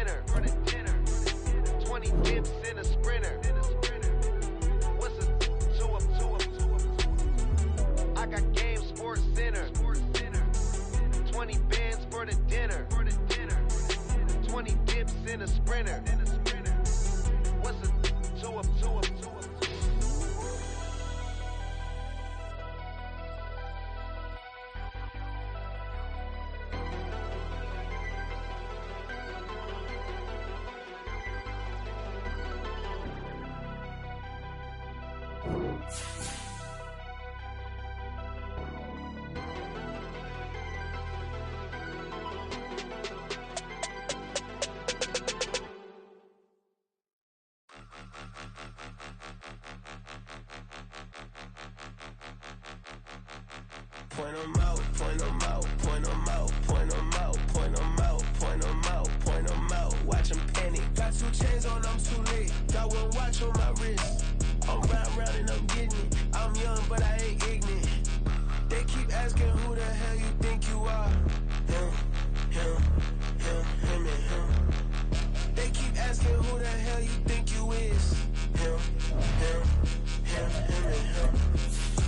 dinner. 20 dips in a sprinter. What's a two up? I got game sports center. 20 bands for the dinner. 20 dips in a sprinter. What's a two up? Point 'em out, point 'em out, point 'em out, point 'em out, point 'em out, point 'em out, point 'em out. Watch 'em panic. Got 2 chains on, I'm too late. Got 1 watch on my wrist. I'm round and I'm getting it. I'm young, but I ain't ignorant. They keep asking who the hell you think you are. Him, and him. They keep asking who the hell you think you is. Him, and him.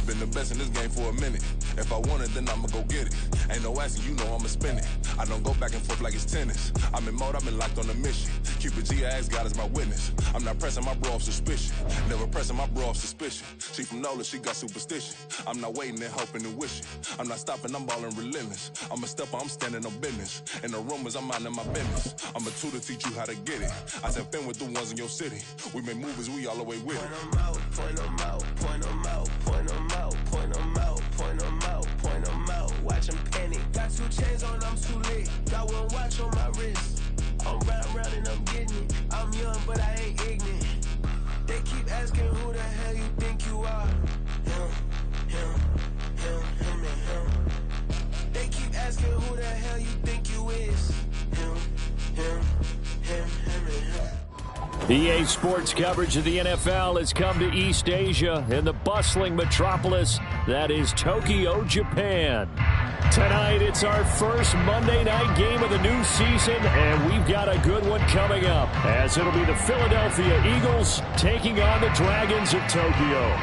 Been the best in this game for a minute. If I want it, then I'ma go get it. Ain't no asking, you know I'ma spin it. I don't go back and forth like it's tennis. I'm in mode, I've been locked on a mission. Keep it G, I ask God as my witness. I'm not pressing my bro off suspicion. Never pressing my bro off suspicion. She from Nola, she got superstition. I'm not waiting and hoping and wishing. I'm not stopping, I'm balling relentless. I'm a stepper, I'm standing on business. In the rumors, I'm minding my business. I'm a tutor, teach you how to get it. I said, fin with the ones in your city. We make movies, we all the way with it. Point 'em out, point 'em out, point 'em out, point 'em out, point 'em out, point 'em out, point 'em out. Watch 'em panic. Got 2 chains on, I'm too late. Got 1 watch on my wrist. I'm round and I'm getting it. I'm young, but I ain't ignorant. They keep asking who the hell you think you are. Him, and him. They keep asking who the hell you think you is. Him, and him. EA Sports coverage of the NFL has come to East Asia in the bustling metropolis that is Tokyo, Japan. Tonight, it's our first Monday night game of the new season, and we've got a good one coming up, as it'll be the Philadelphia Eagles taking on the Dragons of Tokyo.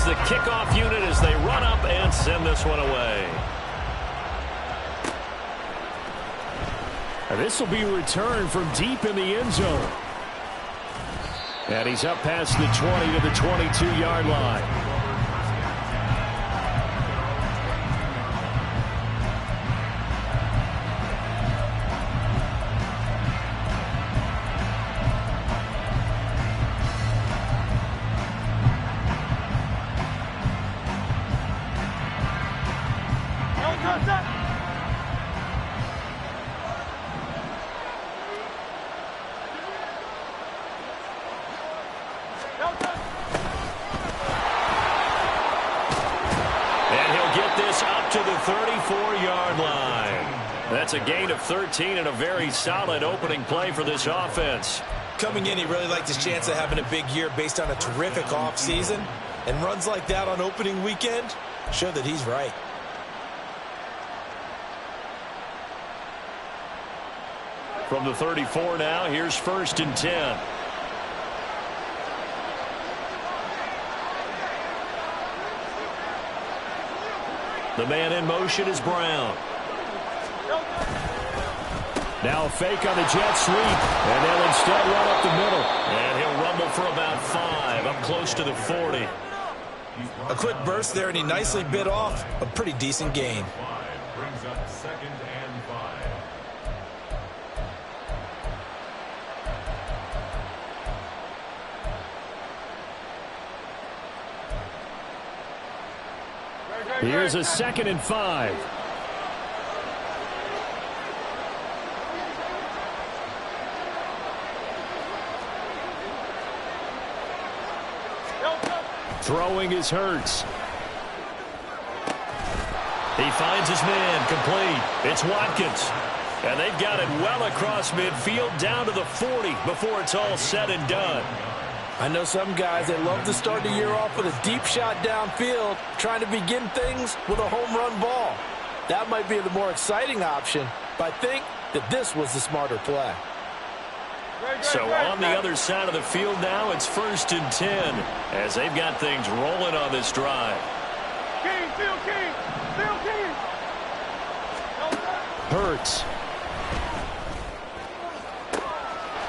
The kickoff unit as they run up and send this one away. And this will be returned from deep in the end zone. And he's up past the 20 to the 22-yard line. That's a gain of 13 and a very solid opening play for this offense. Coming in, he really liked his chance of having a big year based on a terrific offseason. And runs like that on opening weekend show that he's right. From the 34 now, here's 1st and 10. The man in motion is Brown. Now a fake on the jet sweep, and they'll instead run up the middle. And he'll rumble for about 5, up close to the 40. A quick burst there, and he nicely bit off a pretty decent gain. Brings up 2nd and 5. Here's a 2nd and 5. Throwing is Hurts. He finds his man, complete. It's Watkins. And they've got it well across midfield, down to the 40 before it's all said and done. I know some guys, they love to start the year off with a deep shot downfield, trying to begin things with a home run ball. That might be the more exciting option, but I think that this was the smarter play. So on the other side of the field now, it's 1st and 10 as they've got things rolling on this drive. Hurts.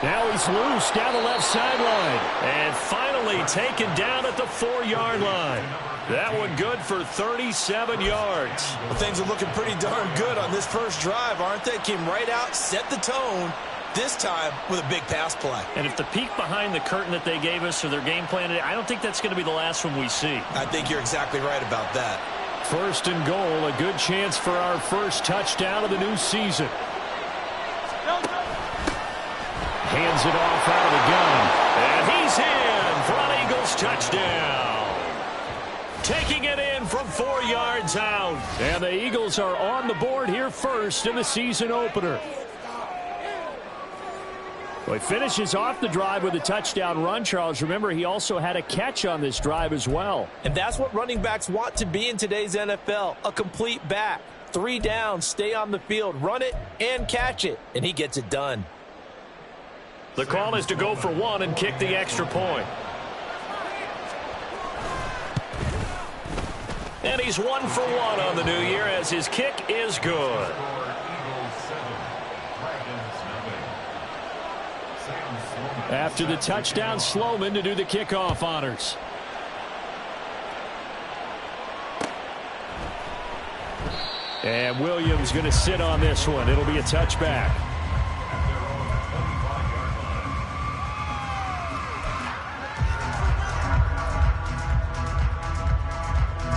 Now he's loose down the left sideline. And finally taken down at the 4-yard line. That one good for 37 yards. Well, things are looking pretty darn good on this first drive, aren't they? Came right out, set the tone, this time with a big pass play. And if the peek behind the curtain that they gave us or their game plan, I don't think that's going to be the last one we see. I think you're exactly right about that. 1st and goal, a good chance for our first touchdown of the new season. Hands it off out of the gun. And he's in for an Eagles touchdown. Taking it in from 4 yards out. And the Eagles are on the board here first in the season opener. Well, he finishes off the drive with a touchdown run, Charles. Remember, he also had a catch on this drive as well. And that's what running backs want to be in today's NFL, a complete back. 3 downs, stay on the field, run it, and catch it. And he gets it done. The call is to go for 1 and kick the extra point. And he's 1 for 1 on the new year as his kick is good. After the touchdown, Sloman to do the kickoff honors. And Williams going to sit on this one. It'll be a touchback.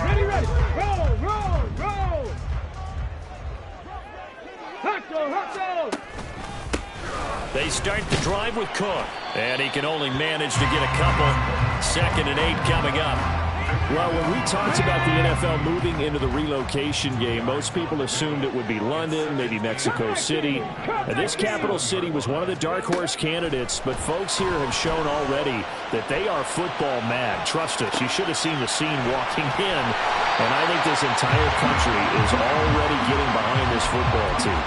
Ready. Roll. Hustle. They start the drive with Cook. And he can only manage to get a couple. 2nd and 8 coming up. Well, when we talked about the NFL moving into the relocation game, most people assumed it would be London, maybe Mexico City. And this capital city was one of the dark horse candidates, but folks here have shown already that they are football mad. Trust us, you should have seen the scene walking in. And I think this entire country is already getting behind this football team.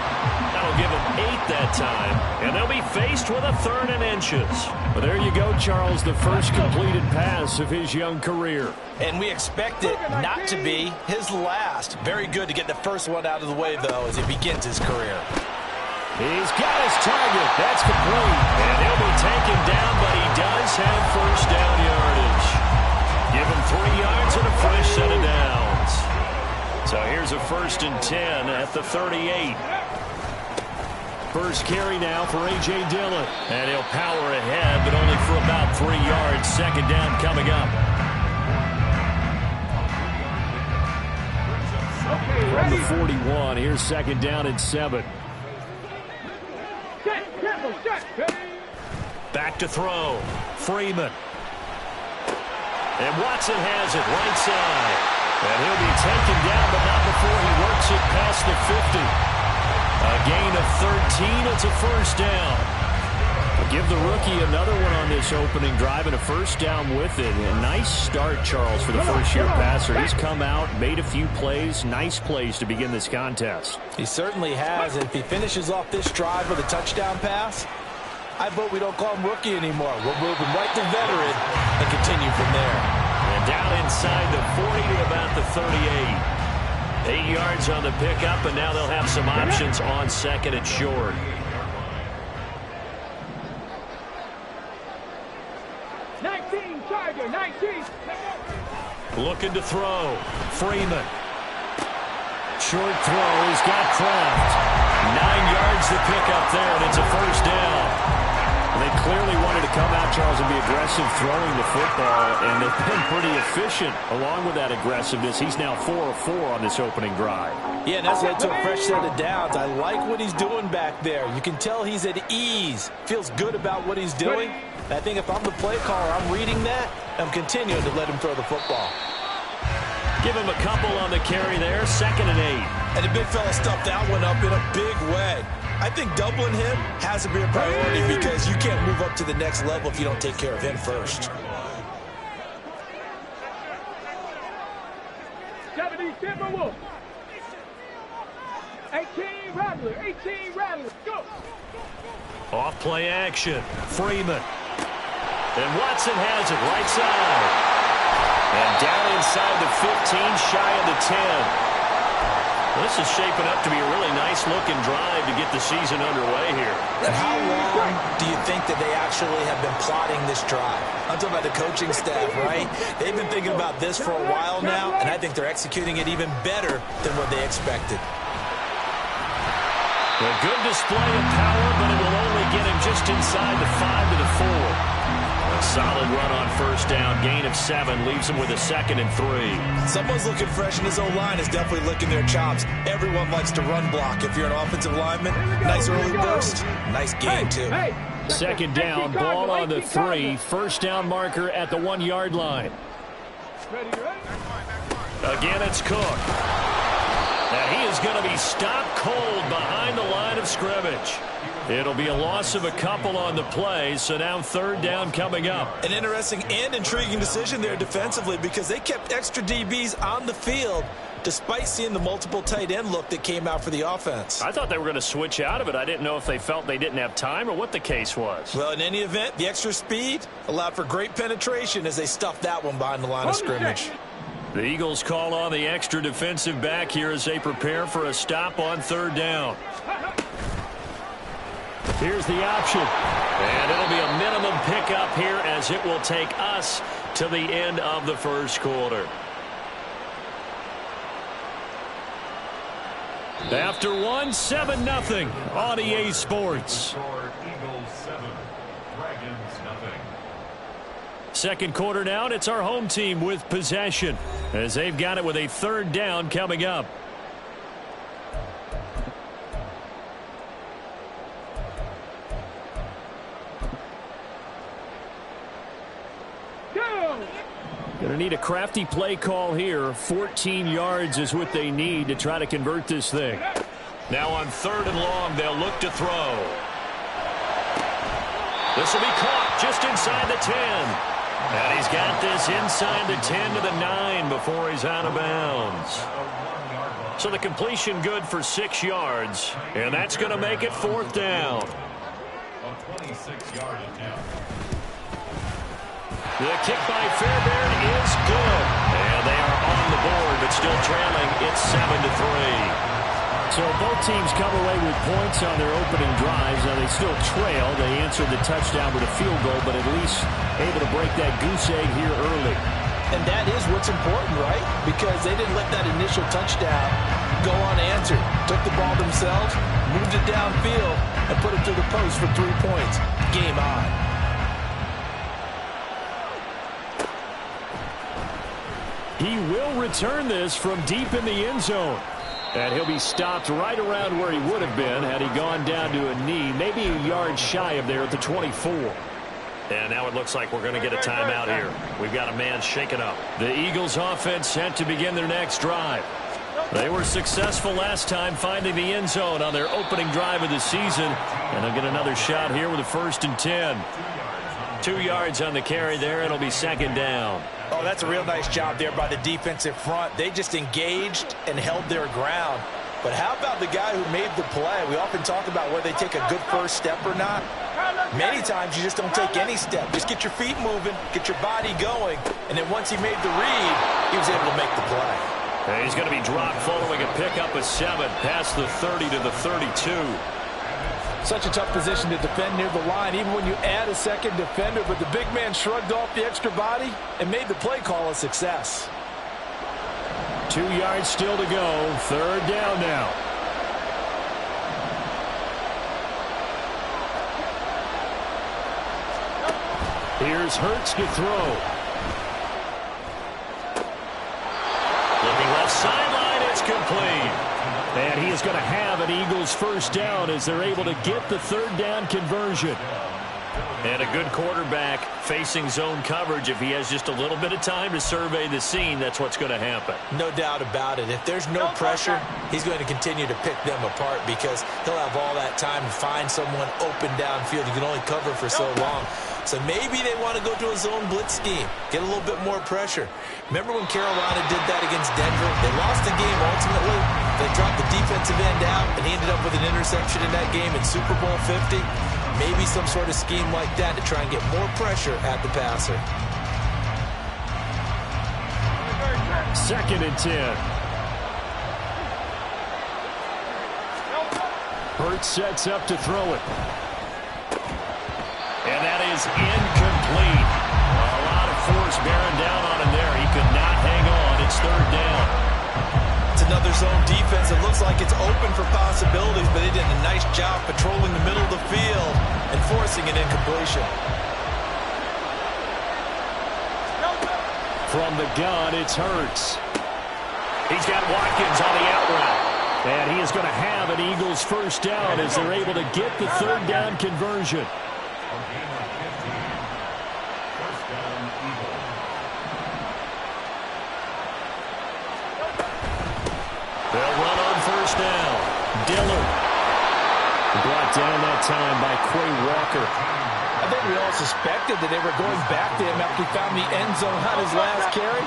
That'll give them 8 that time, and they'll be faced with a 3rd and inches. Well, there you go, Charles, the first completed pass of his young career. And we expect it not to be his last. Very good to get the first one out of the way, though, as he begins his career. He's got his target. That's complete. And he'll be taken down, but he does have first down yardage. Give him 3 yards and a fresh set of downs. So here's a 1st and 10 at the 38. First carry now for A.J. Dillon. And he'll power ahead, but only for about 3 yards. 2nd down coming up. From the 41, here's 2nd down and 7. Back to throw. Freeman. And Watson has it right side. And he'll be taken down, but not before he works it past the 50. A gain of 13. It's a first down. We'll give the rookie another one on this opening drive and a first down with it. A nice start, Charles, for the first-year passer. He's come out, made a few plays, nice plays to begin this contest. He certainly has. If he finishes off this drive with a touchdown pass, I vote we don't call him rookie anymore. We'll move him right to veteran and continue from there. And down inside the 40 to about the 38. 8 yards on the pickup, and now they'll have some options on 2nd and short. Looking to throw. Freeman. Short throw. He's got Kraft. 9 yards to pick up there, and it's a first down. They clearly wanted to come out, Charles, and be aggressive throwing the football, and they've been pretty efficient along with that aggressiveness. He's now 4 of 4 on this opening drive. Yeah, and that's led to a fresh set of downs. I like what he's doing back there. You can tell he's at ease. Feels good about what he's doing. I think if I'm the play caller, I'm reading that. I'm continuing to let him throw the football. Give him a couple on the carry there. 2nd and 8. And the big fella stuffed that one up in a big way. I think doubling him has to be a priority because you can't move up to the next level if you don't take care of him first. 70, Timberwolves. 18 Rattler, 18 Rattler, go! Off play action. Freeman. And Watson has it right side. And down inside the 15, shy of the 10. This is shaping up to be a really nice-looking drive to get the season underway here. And how long do you think that they actually have been plotting this drive? I'm talking about the coaching staff, right? They've been thinking about this for a while now, and I think they're executing it even better than what they expected. A good display of power, but it will only get him just inside the 5 to the 4. A solid run on first down. Gain of 7 leaves him with a 2nd and 3. Someone's looking fresh, and his O-line is definitely licking their chops. Everyone likes to run block. If you're an offensive lineman, nice early burst. Nice gain, too. Second down, ball on the 3. First down marker at the 1-yard line. Again, it's Cook. And he is going to be stopped cold behind the line of scrimmage. It'll be a loss of a couple on the play, so now third down coming up. An interesting and intriguing decision there defensively because they kept extra DBs on the field despite seeing the multiple tight end look that came out for the offense. I thought they were going to switch out of it. I didn't know if they felt they didn't have time or what the case was. Well, in any event, the extra speed allowed for great penetration as they stuffed that one behind the line of scrimmage. The Eagles call on the extra defensive back here as they prepare for a stop on third down. Here's the option. And it'll be a minimum pickup here as it will take us to the end of the first quarter. After 7-0 on EA Sports. Eagles 7, Dragons nothing. Second quarter now, and it's our home team with possession as they've got it with a third down coming up. Going to need a crafty play call here. 14 yards is what they need to try to convert this thing. Now on third and long, they'll look to throw. This will be caught just inside the 10. And he's got this inside the 10 to the 9 before he's out of bounds. So the completion good for 6 yards. And that's going to make it fourth down. A 26-yard attempt. The kick by Fairbairn is good. And they are on the board, but still trailing. It's 7-3. So both teams come away with points on their opening drives. Now they still trail. They answered the touchdown with a field goal, but at least able to break that goose egg here early. And that is what's important, right? Because they didn't let that initial touchdown go unanswered. Took the ball themselves, moved it downfield, and put it through the post for 3 points. Game on. He will return this from deep in the end zone. And he'll be stopped right around where he would have been had he gone down to a knee, maybe a yard shy of there at the 24. And now it looks like we're going to get a timeout here. We've got a man shaken up. The Eagles offense set to begin their next drive. They were successful last time finding the end zone on their opening drive of the season. And they'll get another shot here with a 1st and 10. 2 yards on the carry there. It'll be second down. Oh, that's a real nice job there by the defensive front. They just engaged and held their ground. But how about the guy who made the play? We often talk about whether they take a good first step or not. Many times you just don't take any step. Just get your feet moving, get your body going, and then once he made the read, he was able to make the play. And he's going to be dropped following a pickup of 7 past the 30 to the 32. Such a tough position to defend near the line, even when you add a second defender. But the big man shrugged off the extra body and made the play call a success. 2 yards still to go. Third down now. Here's Hurts to throw. Looking left sideline, it's complete. And he is going to have an Eagles first down as they're able to get the third down conversion. And a good quarterback facing zone coverage. If he has just a little bit of time to survey the scene, that's what's going to happen. No doubt about it. If there's no pressure, he's going to continue to pick them apart because he'll have all that time to find someone open downfield. You can only cover for so long. So maybe they want to go to a zone blitz scheme, get a little bit more pressure. Remember when Carolina did that against Denver? They lost the game ultimately. They dropped the defensive end out, and he ended up with an interception in that game in Super Bowl 50. Maybe some sort of scheme like that to try and get more pressure at the passer. 2nd and 10. Hurts sets up to throw it. And that is incomplete. A lot of force bearing down on him there. He could not hang on. It's 3rd down. It's another zone defense. It looks like it's open for possibilities, but they did a nice job patrolling the middle of the field and forcing an incompletion. From the gun, it's Hurts. He's got Watkins on the out route. And he is going to have an Eagles 1st down as they're able to get the 3rd down conversion. They'll run on 1st down. Dillard. Brought down that time by Quay Walker. I think we all suspected that they were going back to him after he found the end zone on his last carry,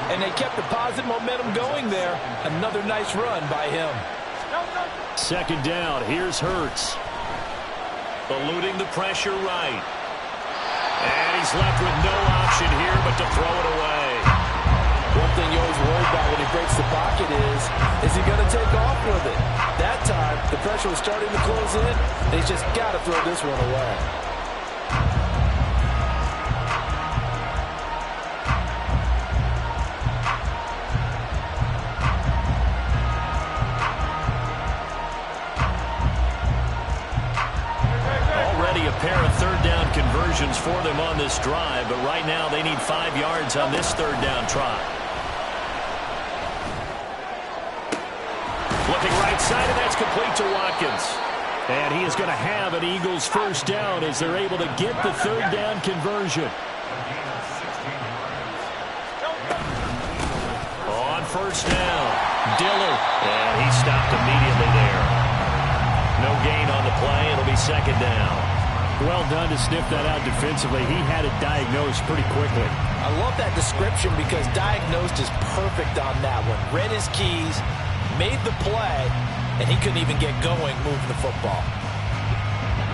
and they kept the positive momentum going there. Another nice run by him. 2nd down. Here's Hurts. Eluding the pressure right. And he's left with no option here but to throw it away. One thing you always worry about when he breaks the pocket is he going to take off with it? That time, the pressure was starting to close in, and he's just got to throw this one away. Already a pair of 3rd down conversions for them on this drive, but right now they need 5 yards on this 3rd down try. Looking right side, and that's complete to Watkins. And he is going to have an Eagles 1st down as they're able to get the 3rd down conversion. On 1st down, Dillard. And he stopped immediately there. No gain on the play. It'll be 2nd down. Well done to sniff that out defensively. He had it diagnosed pretty quickly. I love that description because diagnosed is perfect on that one. Read his keys, made the play, and he couldn't even get going moving the football.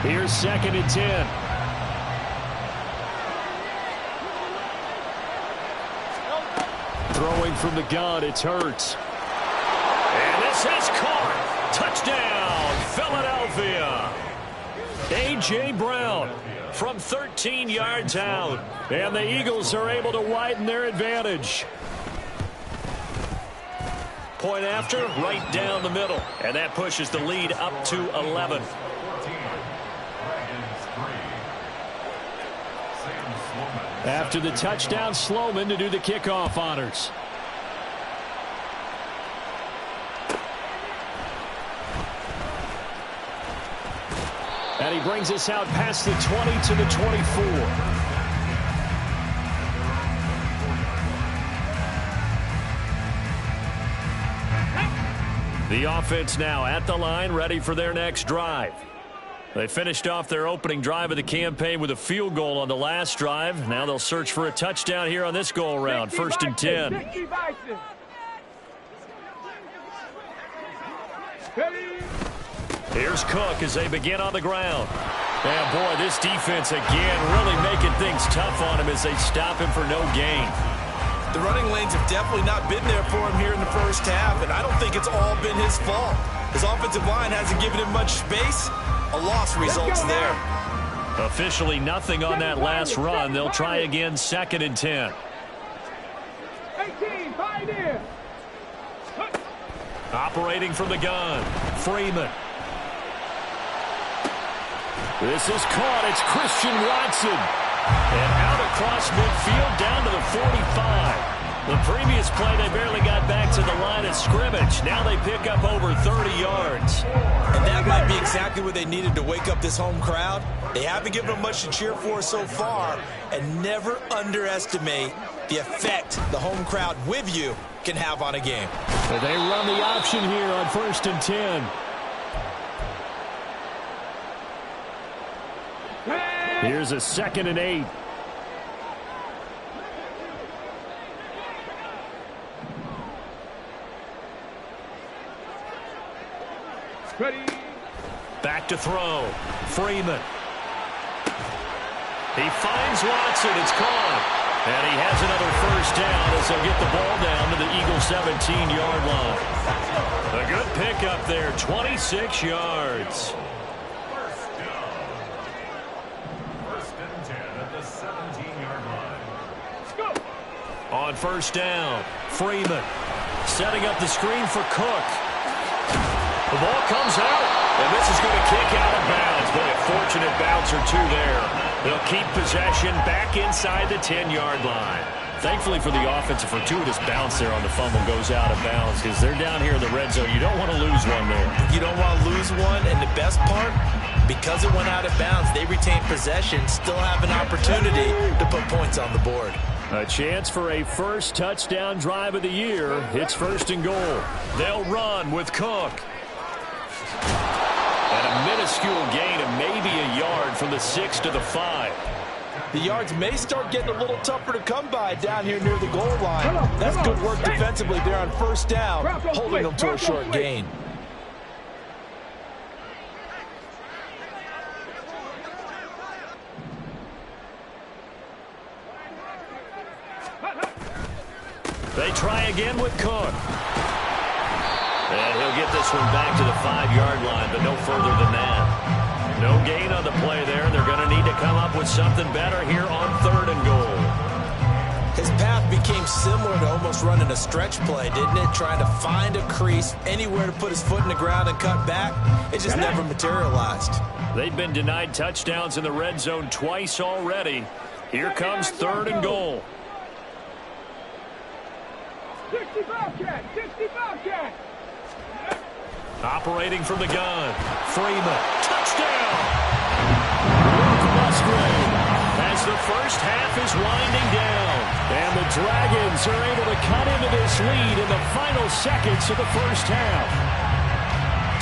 Here's 2nd and 10. Throwing from the gun, it's Hurts. And this is caught. Touchdown, Philadelphia. A.J. Brown from 13 yards out. And the Eagles are able to widen their advantage. Point after, right down the middle. And that pushes the lead up to 11. After the touchdown, Sloman to do the kickoff honors. And he brings us out past the 20 to the 24. The offense now at the line, ready for their next drive. They finished off their opening drive of the campaign with a field goal on the last drive. Now they'll search for a touchdown here on this go-around. 1st and 10. Here's Cook as they begin on the ground. And boy, this defense again really making things tough on him as they stop him for no gain. The running lanes have definitely not been there for him here in the 1st half, and I don't think it's all been his fault. His offensive line hasn't given him much space. A loss results there. Officially nothing on that last run. They'll try again, 2nd and 10. 18, find in. Operating from the gun, Freeman. This is caught. It's Christian Watson. And out across midfield down to the 45. The previous play, they barely got back to the line of scrimmage. Now they pick up over 30 yards. And that might be exactly what they needed to wake up this home crowd. They haven't given them much to cheer for so far. And never underestimate the effect the home crowd with you can have on a game. But they run the option here on 1st and 10. Here's a 2nd and 8. Ready. Back to throw. Freeman. He finds Watson. It's caught. And he has another 1st down as they'll get the ball down to the Eagles' 17-yard line. A good pickup there, 26 yards. First down. 1st and 10 at the 17-yard line. Let's go. On 1st down, Freeman setting up the screen for Cook. The ball comes out, and this is going to kick out of bounds. Boy, a fortunate bounce or two there. They'll keep possession back inside the 10-yard line. Thankfully for the offense, a fortuitous bounce there on the fumble goes out of bounds because they're down here in the red zone. You don't want to lose one there. You don't want to lose one, and the best part, because it went out of bounds, they retain possession, still have an opportunity to put points on the board. A chance for a first touchdown drive of the year. It's 1st and goal. They'll run with Cook. And a minuscule gain of maybe a yard from the 6 to the 5. The yards may start getting a little tougher to come by down here near the goal line. That's good work defensively there on 1st down, holding them to a short gain. They try again with Cook. And he'll get this one back to the 5-yard line, but no further than that. No gain on the play there. They're going to need to come up with something better here on 3rd and goal. His path became similar to almost running a stretch play, didn't it? Trying to find a crease, anywhere to put his foot in the ground and cut back. It just never materialized. They've been denied touchdowns in the red zone twice already. Here comes 3rd and goal. 60 Bobcat. 60 Bobcat. Operating from the gun. Freeman. Touchdown! Luke Musgrave as the first half is winding down. And the Dragons are able to cut into this lead in the final seconds of the first half.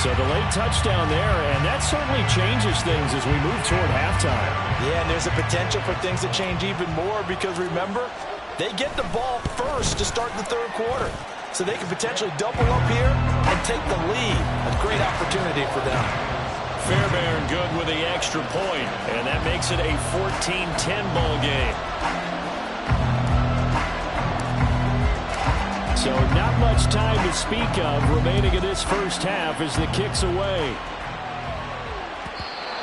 So the late touchdown there, and that certainly changes things as we move toward halftime. Yeah, and there's a potential for things to change even more because, remember, they get the ball first to start the 3rd quarter. So they can potentially double up here and take the lead. A great opportunity for them. Fairbairn good with the extra point, and that makes it a 14-10 ball game. So not much time to speak of remaining in this first half as the kick's away.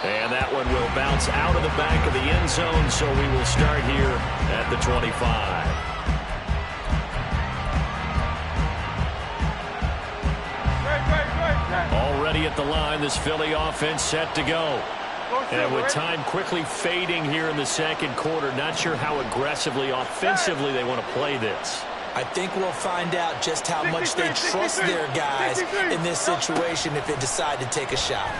And that one will bounce out of the back of the end zone, so we will start here at the 25. Already at the line, this Philly offense set to go. And with time quickly fading here in the 2nd quarter, not sure how aggressively, offensively they want to play this. I think we'll find out just how much they trust their guys in this situation if they decide to take a shot.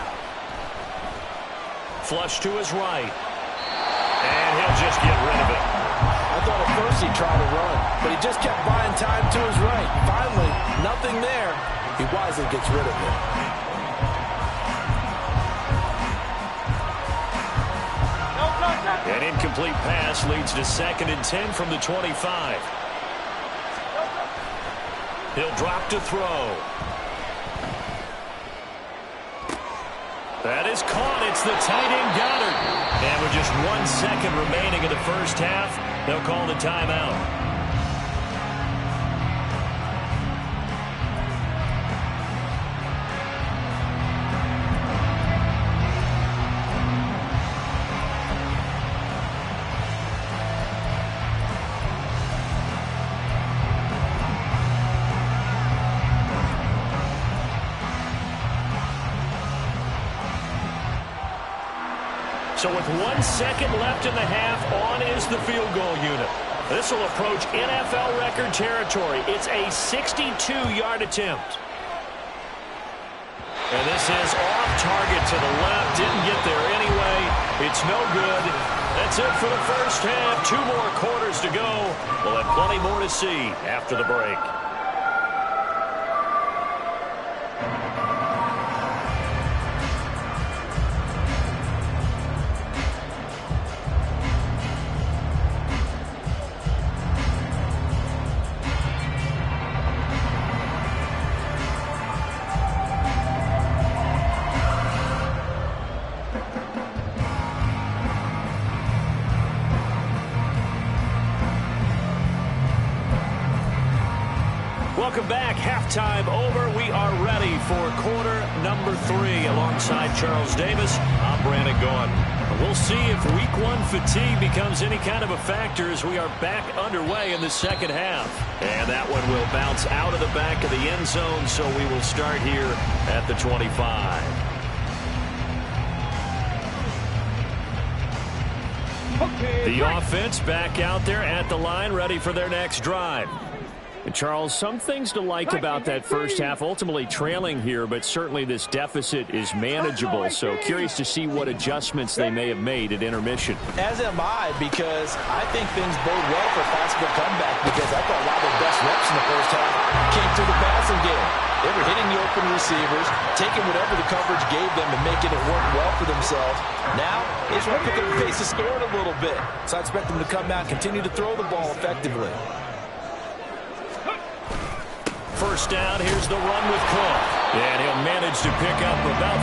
Flush to his right. And he'll just get rid of it. I thought at first he'd try to run, but he just kept buying time to his right. Finally, nothing there. He wisely gets rid of it. An incomplete pass leads to 2nd and 10 from the 25. He'll drop to throw. That is caught. It's the tight end Goddard. And with just 1 second remaining in the first half, they'll call the timeout. So with 1 second left in the half, on is the field goal unit. This will approach NFL record territory. It's a 62-yard attempt. And this is off target to the left. Didn't get there anyway. It's no good. That's it for the first half. 2 more quarters to go. We'll have plenty more to see after the break. Welcome back. Halftime over. We are ready for quarter number 3. Alongside Charles Davis, I'm Brandon Gaughan. We'll see if week 1 fatigue becomes any kind of a factor as we are back underway in the second half. And that one will bounce out of the back of the end zone, so we will start here at the 25. The offense back out there at the line, ready for their next drive. And Charles, some things to like about that first half, ultimately trailing here, but certainly this deficit is manageable. So curious to see what adjustments they may have made at intermission. As am I, because I think things bode well for a possible comeback, because I thought a lot of their best reps in the first half came through the passing game. They were hitting the open receivers, taking whatever the coverage gave them and making it work well for themselves. Now, they just want to pick up the pace of scoring a little bit. So I expect them to come out and continue to throw the ball effectively. First down, here's the run with Cook. And he'll manage to pick up about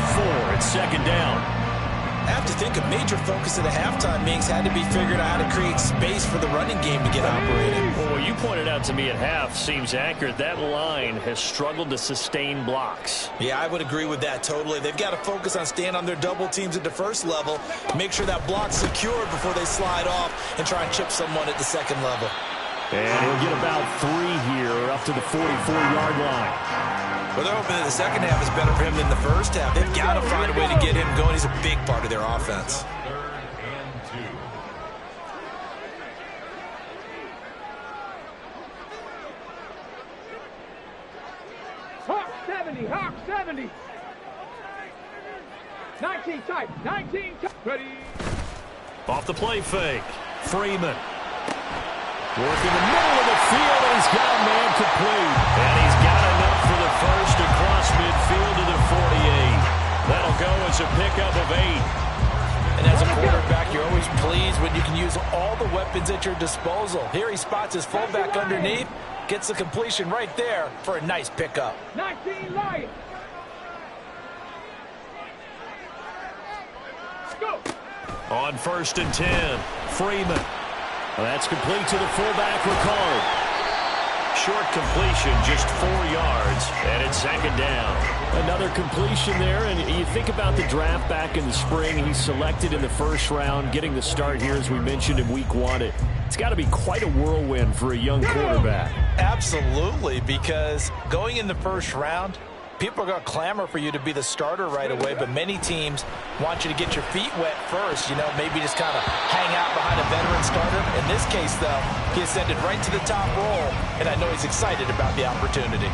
4. It's second down. I have to think a major focus of the halftime meetings had to be figured out how to create space for the running game to get operating. Well, what you pointed out to me at half seems accurate. That line has struggled to sustain blocks. Yeah, I would agree with that totally. They've got to focus on staying on their double teams at the first level, make sure that block's secured before they slide off and try and chip someone at the second level. And he'll get about 3 here up to the 44-yard line. Well, they're hoping that the second half is better for him than the first half. They've got to find a way to get him going. He's a big part of their offense. 3rd and 2. Hawk 70, Hawk 70. 19 tight, 19 tight. Ready. Off the play fake. Freeman. Working the middle of the field, and he's got a man complete. And he's got enough for the first across midfield to the 48. That'll go as a pickup of 8. And as a quarterback, you're always pleased when you can use all the weapons at your disposal. Here he spots his fullback underneath, gets the completion right there for a nice pickup. 19 light. Go. On 1st and 10, Freeman. Well, that's complete to the fullback, Ricard. Short completion, just 4 yards, and it's second down. Another completion there, and you think about the draft back in the spring. He's selected in the first round, getting the start here, as we mentioned in week 1. It's got to be quite a whirlwind for a young quarterback. Absolutely, because going in the first round, people are going to clamor for you to be the starter right away, but many teams want you to get your feet wet first, maybe just kind of hang out behind a veteran starter. In this case, though, he ascended right to the top role, and I know he's excited about the opportunity.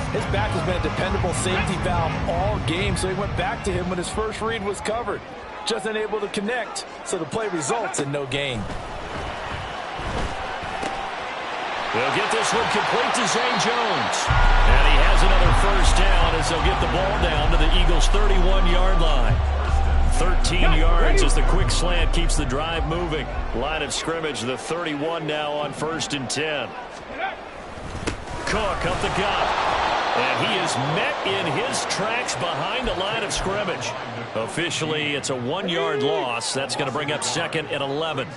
His back has been a dependable safety valve all game, so he went back to him when his first read was covered. Just unable to connect, so the play results in no gain. They'll get this one complete to Zane Jones. And he has another first down as they'll get the ball down to the Eagles' 31-yard line. 13 yards as the quick slant keeps the drive moving. Line of scrimmage, the 31 now on 1st and 10. Cook up the gut. And he is met in his tracks behind the line of scrimmage. Officially, it's a 1-yard loss. That's going to bring up 2nd and 11.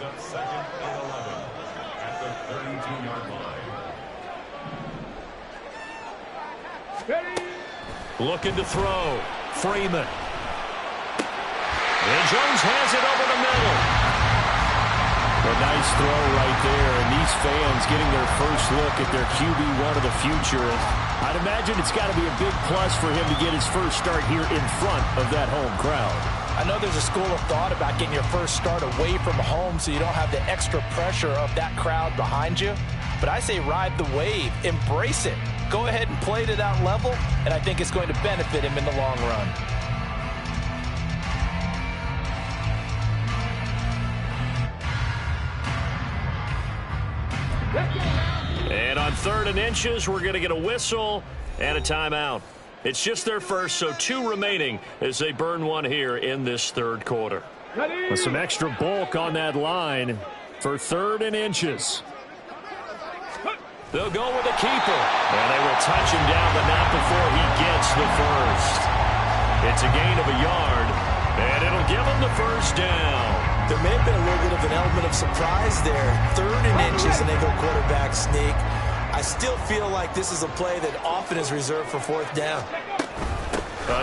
Looking to throw. Freeman. And Jones has it over the middle. A nice throw right there. And these fans getting their first look at their QB1 of the future. And I'd imagine it's got to be a big plus for him to get his first start here in front of that home crowd. I know there's a school of thought about getting your first start away from home so you don't have the extra pressure of that crowd behind you. But I say ride the wave, embrace it. Go ahead and play to that level, and I think it's going to benefit him in the long run. And on 3rd and inches, we're going to get a whistle and a timeout. It's just their first, so 2 remaining as they burn one here in this 3rd quarter. With some extra bulk on that line for 3rd and inches. They'll go with the keeper. And they will touch him down, but not before he gets the first. It's a gain of a yard, and it'll give him the first down. There may have been a little bit of an element of surprise there. 3rd and inches, and they go quarterback sneak. I still feel like this is a play that often is reserved for 4th down.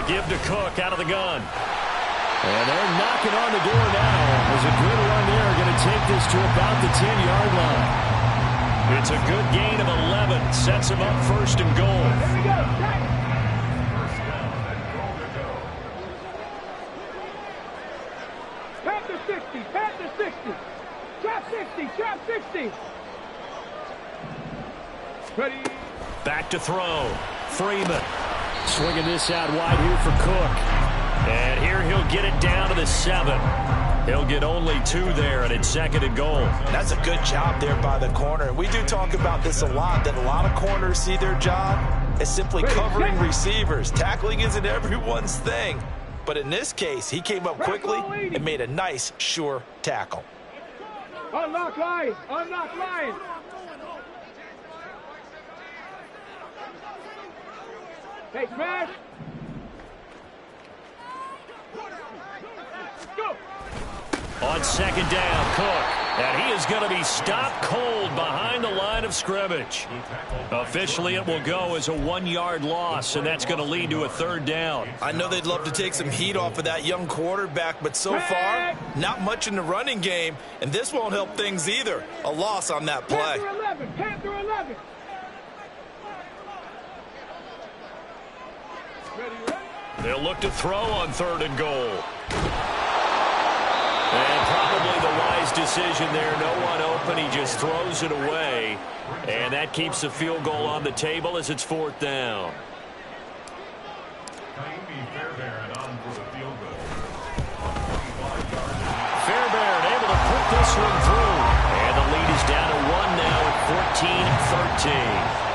Give to Cook out of the gun. And they're knocking on the door now. There's a good run there. Going to take this to about the 10-yard line. It's a good gain of 11. Sets him up 1st and goal. Here we go. First down and goal to go. Panther 60. Panther 60. Trap 60. Trap 60. Ready. Back to throw. Freeman swinging this out wide here for Cook. And here he'll get it down to the 7. He'll get only 2 there, and it's 2nd and goal. That's a good job there by the corner. And we do talk about this a lot, that a lot of corners see their job as simply covering receivers. Tackling isn't everyone's thing. But in this case, he came up quickly and made a nice, sure tackle. Unlock line. Unlock line. Hey, smash. Go. On 2nd down, Cook. And he is going to be stopped cold behind the line of scrimmage. Officially, it will go as a 1-yard loss, and that's going to lead to a 3rd down. I know they'd love to take some heat off of that young quarterback, but so far, not much in the running game, and this won't help things either. A loss on that play. Panther 11. Panther 11. They'll look to throw on 3rd and goal. And probably the wise decision there. No one open. He just throws it away. And that keeps the field goal on the table as it's 4th down. Fairbairn able to put this one through. And the lead is down to 1 now at 14-13.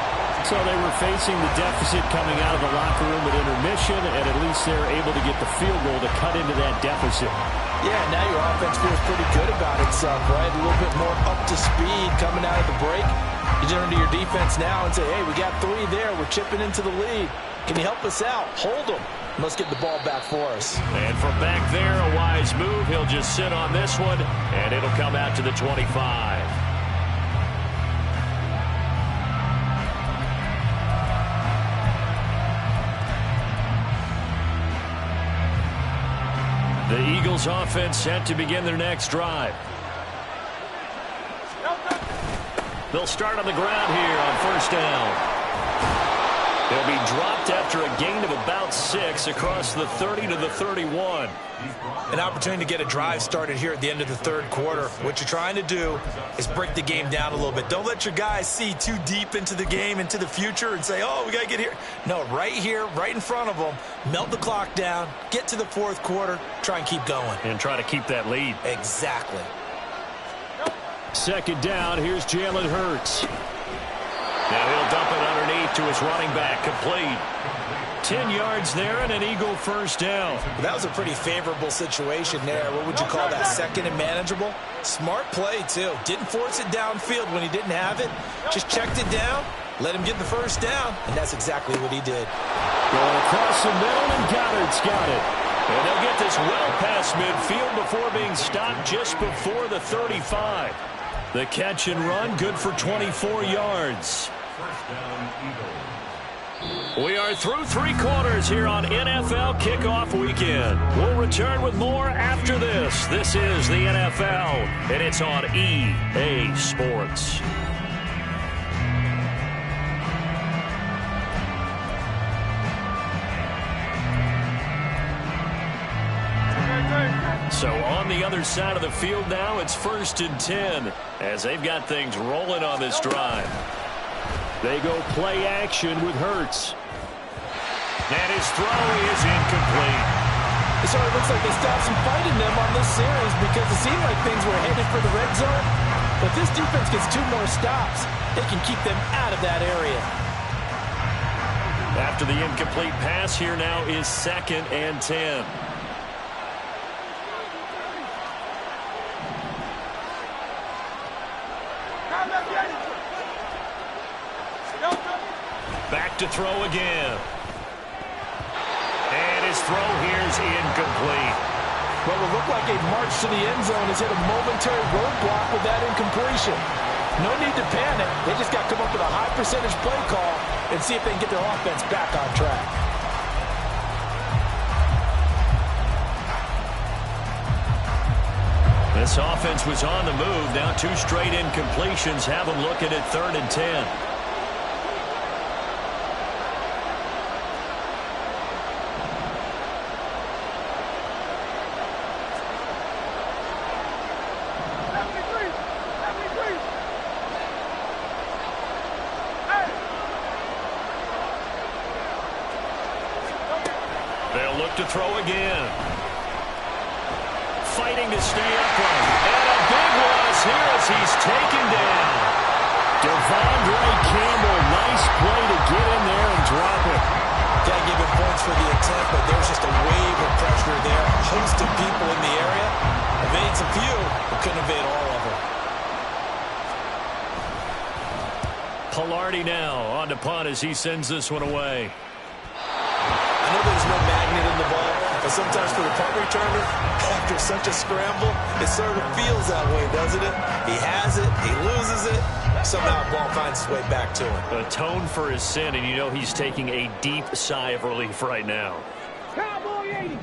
So they were facing the deficit coming out of the locker room at intermission, and at least they're able to get the field goal to cut into that deficit. Yeah, now your offense feels pretty good about itself, right? A little bit more up to speed coming out of the break. You turn to your defense now and say, hey, we got 3 there. We're chipping into the lead. Can you help us out? Hold them. Let's get the ball back for us. And from back there, a wise move. He'll just sit on this one, and it'll come out to the 25. The Eagles offense set to begin their next drive. They'll start on the ground here on 1st down. They'll be dropped after a gain of about 6 across the 30 to the 31. An opportunity to get a drive started here at the end of the 3rd quarter. What you're trying to do is break the game down a little bit. Don't let your guys see too deep into the game, into the future, and say, oh, we got to get here. No, right here, right in front of them, melt the clock down, get to the 4th quarter, try and keep going. And try to keep that lead. Exactly. 2nd down, here's Jalen Hurts. Now he'll dump it underneath to his running back, complete. 10 yards there and an Eagle 1st down. That was a pretty favorable situation there. What would you call that, 2nd and manageable? Smart play, too. Didn't force it downfield when he didn't have it. Just checked it down, let him get the 1st down, and that's exactly what he did. Going across the middle, and Goddard's got it. And they'll get this well past midfield before being stopped just before the 35. The catch and run, good for 24 yards. First down, Eagles. We are through 3 quarters here on NFL Kickoff Weekend. We'll return with more after this. This is the NFL, and it's on EA Sports. So on the other side of the field now, it's 1st and 10 as they've got things rolling on this drive. They go play action with Hurts. And his throw is incomplete. It sort of looks like they stopped some fight in them on this series because it seemed like things were headed for the red zone. But this defense gets 2 more stops. They can keep them out of that area. After the incomplete pass, here now is 2nd and 10. Back to throw again. And his throw here is incomplete. What will look like a march to the end zone has hit a momentary roadblock with that incompletion. No need to panic. They just got to come up with a high percentage play call and see if they can get their offense back on track. This offense was on the move. Now 2 straight incompletions have them looking at 3rd and 10. They'll look to throw again. Fighting to stay upright. And a big loss here as he's taken down. Devondre Campbell, nice play to get in there and drop it. Can't give him points for the attempt, but there's just a wave of pressure there. A host of people in the area. Evades a few, but couldn't evade all of them. Pilardi now on to punt as he sends this one away. I know there's no magnet in the ball, but sometimes for the punt returner, after such a scramble, it sort of feels that way, doesn't it? He has it, he loses it, somehow the ball finds its way back to him. Atone for his sin, and you know he's taking a deep sigh of relief right now. Cowboy 80.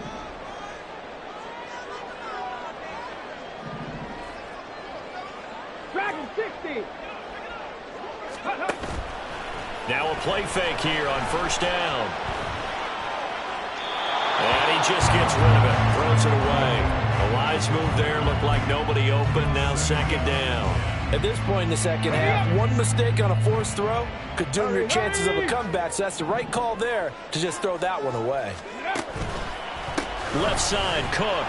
Dragon 60. Now a play fake here on 1st down. And he just gets rid of it, throws it away. A wise move there, looked like nobody open, now 2nd down. At this point in the second half, one mistake on a forced throw could doom your chances of a comeback, so that's the right call there to just throw that one away. Left side, Cook.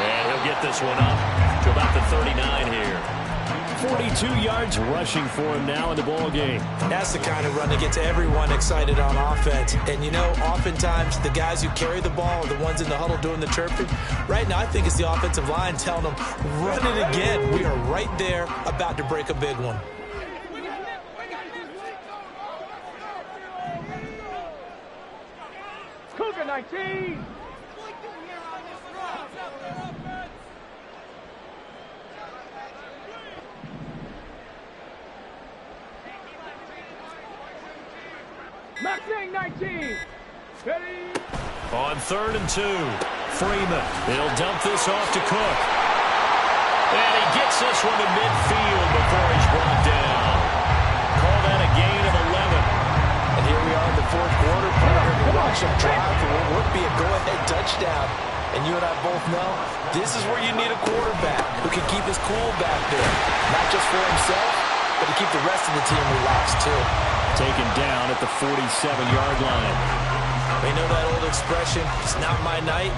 And he'll get this one up to about the 39 here. 42 yards rushing for him now in the ball game. That's the kind of run that gets everyone excited on offense. And, you know, oftentimes the guys who carry the ball are the ones in the huddle doing the chirping. Right now, I think it's the offensive line telling them, run it again. We are right there about to break a big one. Cougar 19. Maxine 19. Ready. On 3rd and 2, Freeman. He'll dump this off to Cook. And he gets this one to midfield before he's brought down. Call that a gain of 11. And here we are in the 4th quarter. We're watching them drive for what would be a go-ahead touchdown. And you and I both know this is where you need a quarterback who can keep his cool back there. Not just for himself, but to keep the rest of the team relaxed too. Taken down at the 47-yard line. We know that old expression, it's not my night.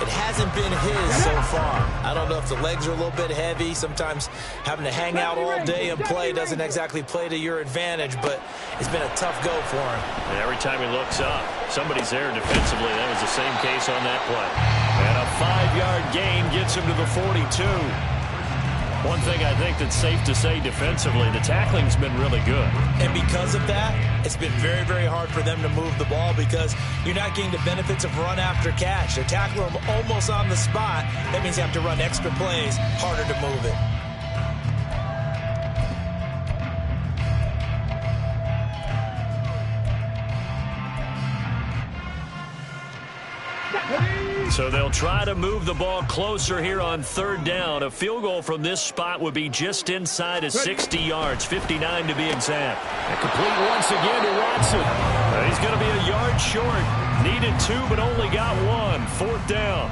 It hasn't been his so far. I don't know if the legs are a little bit heavy. Sometimes having to hang out all day and play doesn't exactly play to your advantage, but it's been a tough go for him. And every time he looks up, somebody's there defensively. That was the same case on that play. And a 5-yard gain gets him to the 42. One thing I think that's safe to say defensively, the tackling's been really good. And because of that, it's been very, very hard for them to move the ball because you're not getting the benefits of run after catch. They're tackling them almost on the spot. That means you have to run extra plays, harder to move it. So they'll try to move the ball closer here on 3rd down. A field goal from this spot would be just inside of 60 yards, 59 to be exact. And complete once again to Watson. He's He's going to be a yard short. Needed 2, but only got 1. 4th down.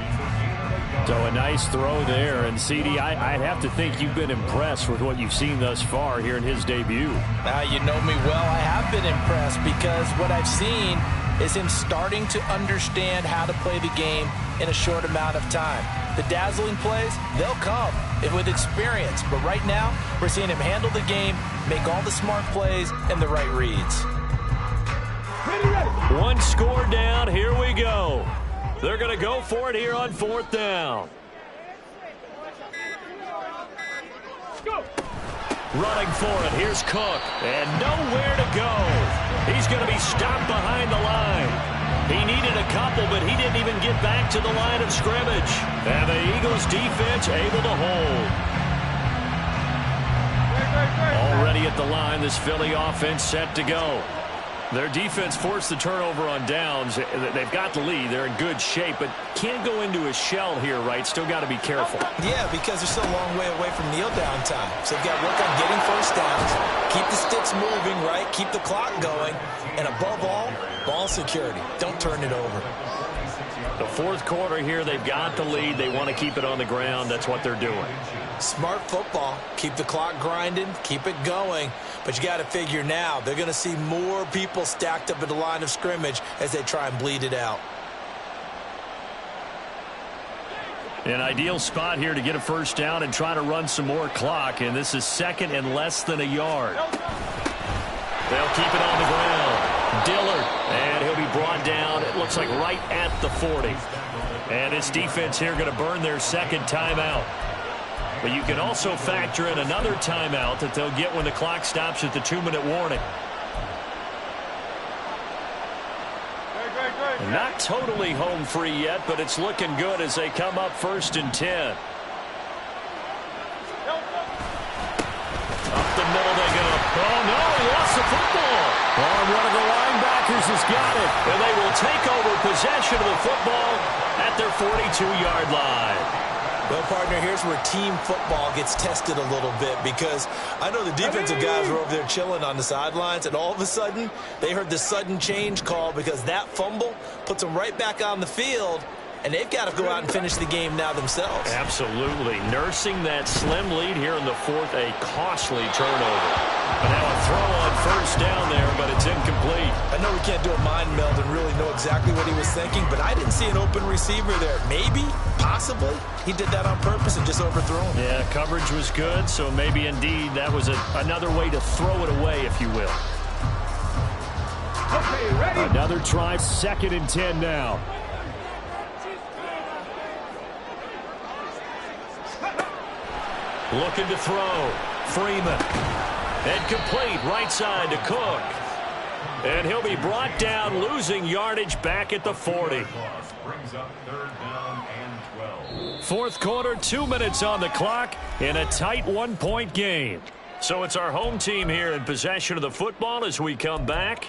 So a nice throw there. And, CD, I'd have to think you've been impressed with what you've seen thus far here in his debut. You know me well. I have been impressed because what I've seen is him starting to understand how to play the game in a short amount of time. The dazzling plays, they'll come with experience. But right now, we're seeing him handle the game, make all the smart plays, and the right reads. One score down. Here we go. They're going to go for it here on 4th down. Go. Running for it. Here's Cook. And nowhere to go. He's going to be stopped behind the line. He needed a couple, but he didn't even get back to the line of scrimmage. And the Eagles defense able to hold. Already at the line, this Philly offense set to go. Their defense forced the turnover on downs. They've got the lead. They're in good shape, but can't go into a shell here, right? Still got to be careful. Yeah, because they're still a long way away from kneel down time. So they've got to work on getting first downs, keep the sticks moving, right? Keep the clock going. And above all, ball security. Don't turn it over. The 4th quarter here, they've got the lead. They want to keep it on the ground. That's what they're doing. Smart football. Keep the clock grinding. Keep it going. But you got to figure now, they're going to see more people stacked up at the line of scrimmage as they try and bleed it out. An ideal spot here to get a first down and try to run some more clock. And this is 2nd and less than a yard. They'll keep it on the ground. Dillard, and he'll be brought down, it looks like right at the 40. And this defense here going to burn their 2nd timeout. But you can also factor in another timeout that they'll get when the clock stops at the 2-minute warning. Not totally home free yet, but it's looking good as they come up 1st and 10. Up the middle they go. Oh, no, he lost the football. One of the linebackers has got it. And they will take over possession of the football at their 42-yard line. Well, partner, here's where team football gets tested a little bit because I know the defensive guys were over there chilling on the sidelines, and all of a sudden they heard the sudden change call because that fumble puts them right back on the field, and they've got to go out and finish the game now themselves. Absolutely. Nursing that slim lead here in the 4th, a costly turnover. But now a throw on 1st down there, but it's incomplete. I know we can't do a mind meld and really know exactly what he was thinking, but I didn't see an open receiver there. Maybe, possibly, he did that on purpose and just overthrew him. Yeah, coverage was good, so maybe indeed that was another way to throw it away, if you will. Okay, ready? Another try, 2nd and 10 now. Looking to throw. Freeman. And complete right side to Cook. And he'll be brought down, losing yardage back at the 40. Brings up 3rd down and 12. 4th quarter, 2 minutes on the clock in a tight 1-point game. So it's our home team here in possession of the football as we come back.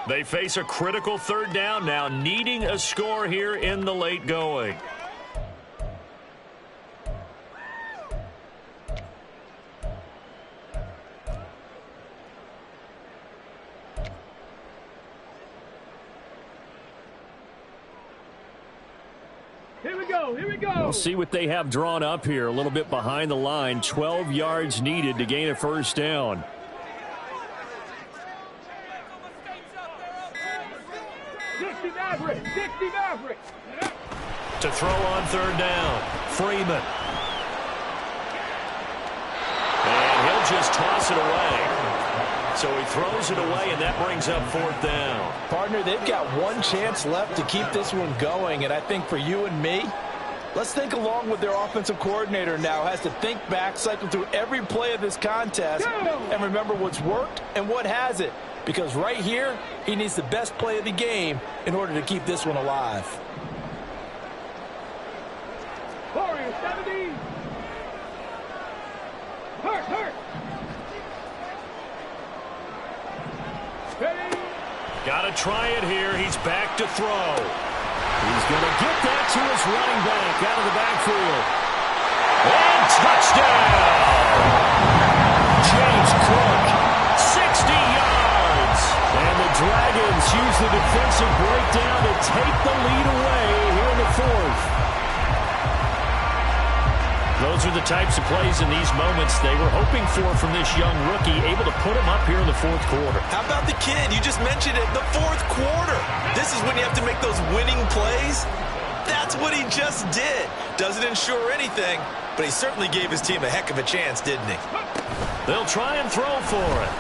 They face a critical 3rd down now, needing a score here in the late going. Here we go, here we go. We'll see what they have drawn up here. A little bit behind the line. 12 yards needed to gain a first down. To throw on 3rd down. Freeman. And he'll just toss it away. So he throws it away, and that brings up 4th down. Partner, they've got one chance left to keep this one going, and I think for you and me, let's think along with their offensive coordinator now. Has to think back, cycle through every play of this contest, and remember what's worked and what hasn't. Because right here, he needs the best play of the game in order to keep this one alive. Warriors 17. Hurt. Ready? Got to try it here. He's back to throw. He's going to get that to his running back out of the backfield. And touchdown! James Cook, 60 yards. And the Dragons use the are the types of plays in these moments they were hoping for from this young rookie, able to put him up here in the fourth quarter. How about the kid? You just mentioned it, the fourth quarter. This is when you have to make those winning plays. That's what he just did. Doesn't ensure anything, but he certainly gave his team a heck of a chance, didn't he? They'll try and throw for it.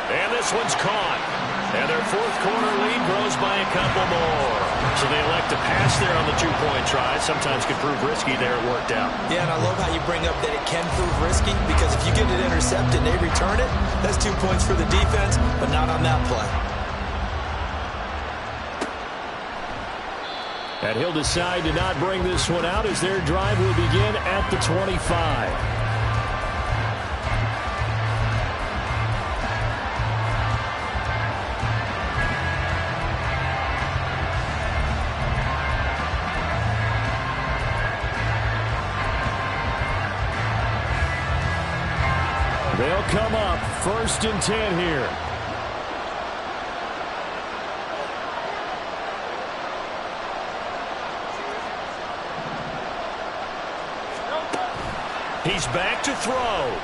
And this one's caught. And their fourth quarter lead grows by a couple more. So they elect to pass there on the two-point try. Sometimes could prove risky there. It worked out. Yeah, and I love how you bring up that it can prove risky, because if you get it intercepted and they return it, that's 2 points for the defense, but not on that play. And he'll decide to not bring this one out as their drive will begin at the 25. They'll come up 1st and 10 here. He's back to throw.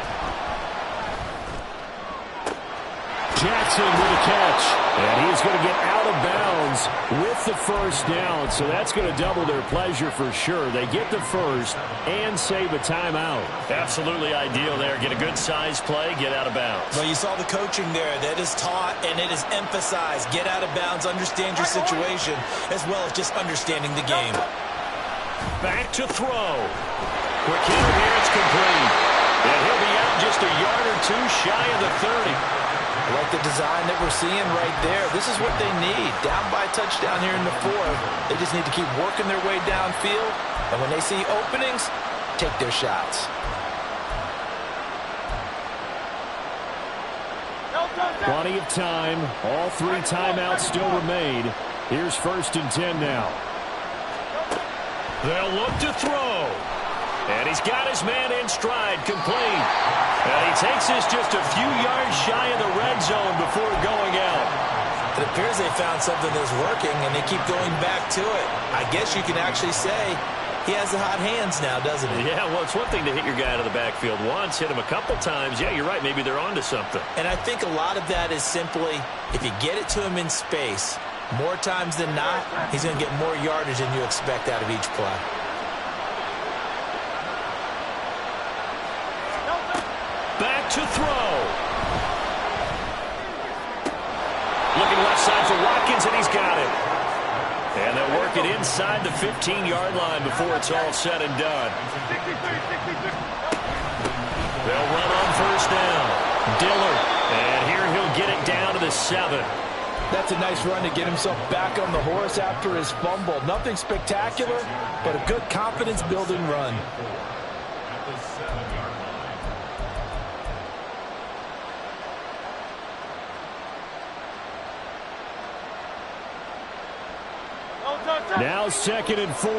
Jackson with a catch. And he's going to get out of bounds with the first down. So that's going to double their pleasure for sure. They get the first and save a timeout. Absolutely ideal there. Get a good size play, get out of bounds. Well, you saw the coaching there. That is taught and it is emphasized. Get out of bounds, understand your situation, as well as just understanding the game. Back to throw. Quick hitter here, it's complete. And he'll be out just a yard or two shy of the 30. Like the design that we're seeing right there. This is what they need. Down by a touchdown here in the fourth. They just need to keep working their way downfield. And when they see openings, take their shots. Plenty of time. All 3 timeouts still remain. Here's 1st and 10 now. They'll look to throw. And he's got his man in stride, complete. And he takes this just a few yards shy of the red zone before going out. It appears they found something that's working, and they keep going back to it. I guess you can actually say he has the hot hands now, doesn't he? Yeah, well, it's one thing to hit your guy out of the backfield once, hit him a couple times. Yeah, you're right. Maybe they're onto something. And I think a lot of that is simply, if you get it to him in space, more times than not, he's going to get more yardage than you expect out of each play. Back to throw. Looking left side for Watkins, and he's got it. And they'll work it inside the 15-yard line before it's all said and done. They'll run on 1st down. Dillard, and here he'll get it down to the 7. That's a nice run to get himself back on the horse after his fumble. Nothing spectacular, but a good confidence-building run. Now 2nd and 4.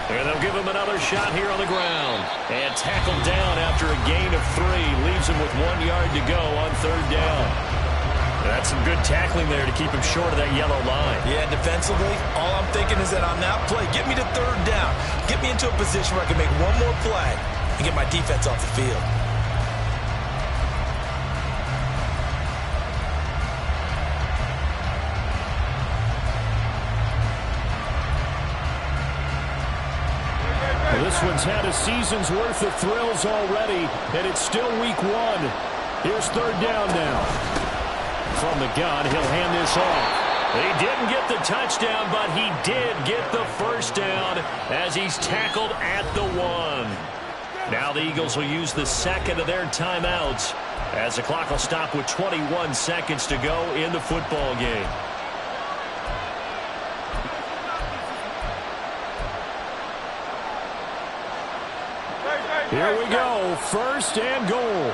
And they'll give him another shot here on the ground. And tackled down after a gain of 3. Leaves him with 1 yard to go on 3rd down. That's some good tackling there to keep him short of that yellow line. Yeah, defensively, all I'm thinking is that on that play, get me to 3rd down. Get me into a position where I can make one more play and get my defense off the field. This one's had a season's worth of thrills already, and it's still week 1. Here's 3rd down now. From the gun, he'll hand this off. He didn't get the touchdown, but he did get the 1st down as he's tackled at the 1. Now the Eagles will use the 2nd of their timeouts as the clock will stop with 21 seconds to go in the football game. Here we go, 1st and goal.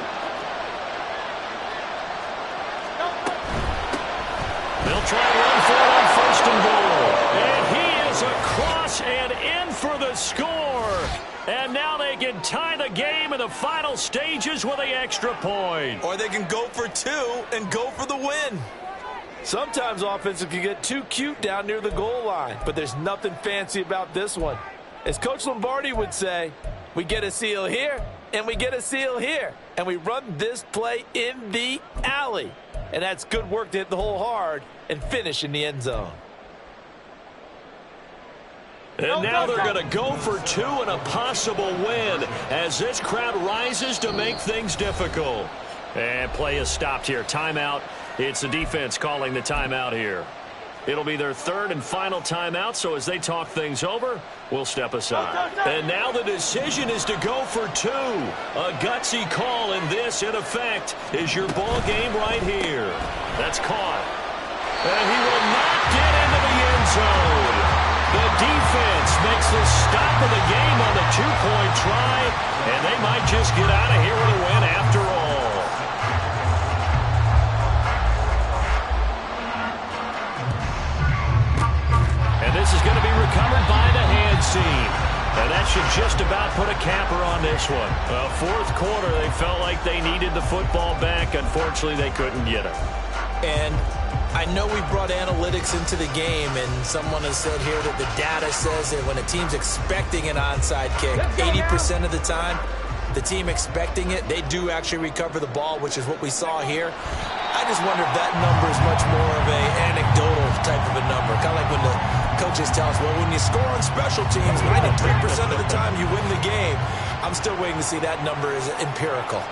They'll try and run for it on 1st and goal. And he is across and in for the score. And now they can tie the game in the final stages with the extra point. Or they can go for 2 and go for the win. Sometimes offenses can get too cute down near the goal line, but there's nothing fancy about this one. As Coach Lombardi would say, we get a seal here, and we get a seal here, and we run this play in the alley. And that's good work to hit the hole hard and finish in the end zone. And now they're going to go for two and a possible win as this crowd rises to make things difficult. And play is stopped here. Timeout. It's the defense calling the timeout here. It'll be their third and final timeout, so as they talk things over, we'll step aside. And now the decision is to go for two. A gutsy call, and this, in effect, is your ball game right here. That's caught. And he will not get into the end zone. The defense makes the stop of the game on the two-point try, and they might just get out of here with a win after all. And this is going to be recovered by the hand seam. And that should just about put a capper on this one. Fourth quarter, they felt like they needed the football back. Unfortunately, they couldn't get it. And I know we brought analytics into the game, and someone has said here that the data says that when a team's expecting an onside kick, 80% of the time, the team expecting it, they do actually recover the ball, which is what we saw here. I just wonder if that number is much more of an anecdotal type of a number. Kind of like when the coaches tell us, well, when you score on special teams, 93% of the time you win the game. I'm still waiting to see that number is empirical.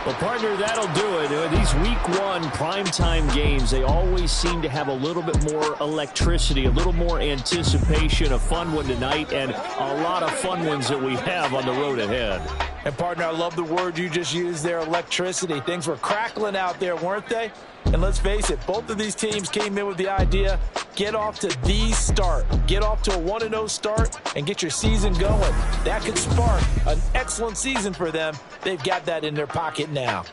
Well, partner, that'll do it. These week one primetime games, they always seem to have a little bit more electricity, a little more anticipation. A fun one tonight, and a lot of fun ones that we have on the road ahead. And, partner, I love the word you just used there, electricity. Things were crackling out there, weren't they? And let's face it, both of these teams came in with the idea, get off to the start. Get off to a 1-0 start and get your season going. That could spark an excellent season for them. They've got that in their pocket now.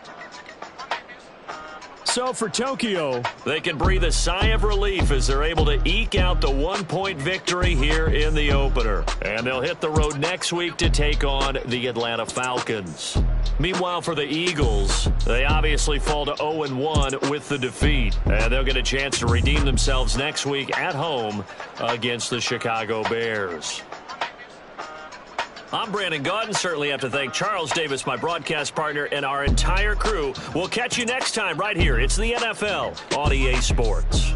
So for Tokyo, they can breathe a sigh of relief as they're able to eke out the one-point victory here in the opener. And they'll hit the road next week to take on the Atlanta Falcons. Meanwhile, for the Eagles, they obviously fall to 0-1 with the defeat. And they'll get a chance to redeem themselves next week at home against the Chicago Bears. I'm Brandon Gaudin. Certainly have to thank Charles Davis, my broadcast partner, and our entire crew. We'll catch you next time right here. It's the NFL on EA Sports.